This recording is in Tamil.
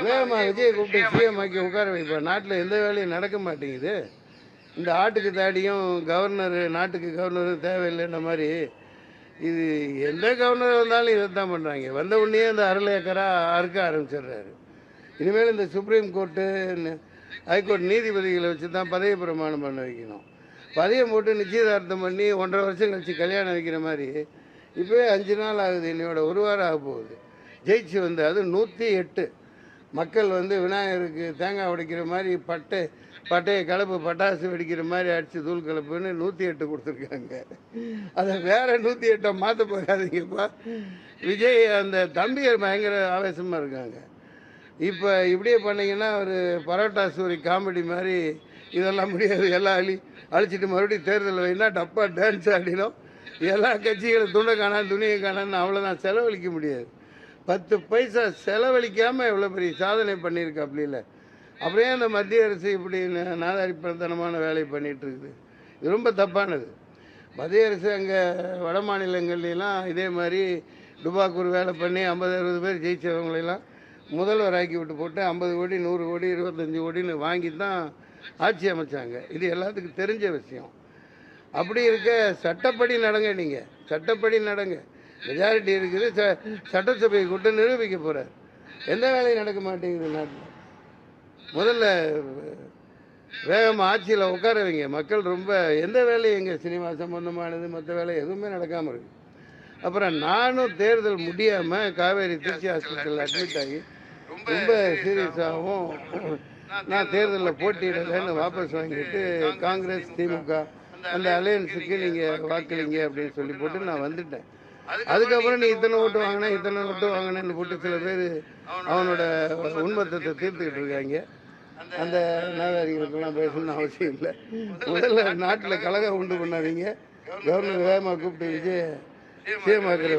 வேகமாக விஜயை கூப்பிட்டு சிஎம் ஆக்கி உட்கார வைப்பார். நாட்டில் எந்த வேலையும் நடக்க மாட்டேங்குது. இந்த ஆட்டுக்கு தாடியும் கவர்னர் நாட்டுக்கு கவர்னரும் தேவையில்லைன்ற மாதிரி இது எந்த கவர்னர் வந்தாலும் இதை தான் பண்ணுறாங்க. வந்த உடனே அந்த அரை ஏக்கராக அறுக்க ஆரம்பிச்சிடுறாரு. இனிமேல் இந்த சுப்ரீம் கோர்ட்டு ஹைகோர்ட் நீதிபதிகளை வச்சு தான் பதவி பிரமாணம் பண்ண வைக்கணும். பதவியை போட்டு நிச்சயதார்த்தம் பண்ணி 1.5 வருஷம் கழிச்சு கல்யாணம் வைக்கிற மாதிரி இப்போவே 5 நாள் ஆகுது. என்னோட 1 வாரம் ஆக போகுது. ஜெயிச்சு வந்து அது 108 மக்கள் வந்து விநாயகருக்கு தேங்காய் உடைக்கிற மாதிரி பட்டையை கலப்பு பட்டாசு வெடிக்கிற மாதிரி அடித்து தூள் கலப்புன்னு 108 கொடுத்துருக்காங்க. அதை வேற 108 மாற்ற போகாதீங்கப்பா. விஜய் அந்த தம்பியர் பயங்கர ஆவேசமாக இருக்காங்க. இப்போ இப்படியே பண்ணிங்கன்னா ஒரு பரோட்டா சூரி காமெடி மாதிரி இதெல்லாம் முடியாது, எல்லாம் அழிச்சிட்டு மறுபடியும் தேர்தல் வைனா டப்பா டான்ஸ் ஆடிடும். எல்லா கட்சிகளும் துண்டை காணாது துணியை காணான்னு அவ்வளோதான். செலவழிக்க முடியாது. 10 பைசா செலவழிக்காமல் எவ்வளோ பெரிய சாதனை பண்ணியிருக்கு. அப்படி இல்லை அப்படியே அந்த மத்திய அரசு இப்படி நாதாரிப்பத்தனமான வேலையை பண்ணிகிட்டு இருக்குது. இது ரொம்ப தப்பானது. மத்திய அரசு அங்கே வட மாநிலங்கள்லாம் இதே மாதிரி டுபாக்கூர் வேலை பண்ணி 50-60 பேர் ஜெயிச்சவங்களெல்லாம் முதல்வர் ஆக்கி விட்டு போட்டு 50 கோடி 100 கோடி 25 கோடின்னு வாங்கி தான் ஆட்சி அமைச்சாங்க. இது எல்லாத்துக்கும் தெரிஞ்ச விஷயம். அப்படி இருக்க சட்டப்படி நடங்க. நீங்கள் சட்டப்படி நடங்க. மெஜாரிட்டி இருக்குது. சட்டசபையை கூட்டு நிரூபிக்க போகிறார். எந்த வேலையும் நடக்க மாட்டேங்குது நாட்டில். முதல்ல வேகமாக ஆட்சியில் உட்கார வைங்க. மக்கள் ரொம்ப எந்த வேலையும் எங்கள் சினிமா சம்பந்தமானது மற்ற வேலை எதுவுமே நடக்காமல் இருக்குது. அப்புறம் நானும் தேர்தல் முடியாமல் காவேரி திருச்சி ஹாஸ்பிட்டலில் அட்மிட் ஆகி ரொம்ப சீரியஸாகவும் நான் தேர்தலில் போட்டியிடலைன்னு வாபஸ் வாங்கிட்டு காங்கிரஸ் திமுக அந்த அலையன்ஸுக்கு நீங்கள் வாக்களிங்க அப்படின்னு சொல்லி போட்டு நான் வந்துட்டேன். அதுக்கப்புறம் நீ இத்தனை ஓட்டு வாங்கினேன்னு போட்டு சில பேர் அவனோட உண்மத்தத்தை தீர்த்துக்கிட்டு இருக்காங்க. அந்த நாதாரிகளுக்கெல்லாம் பேசணும்னு அவசியம் இல்லை. முதல்ல நாட்டில் கலகம் உண்டு பண்ணாதீங்க. கவர்னர் வேகமாக கூப்பிட்டு விஜய் சிஎம் ஆக்கிற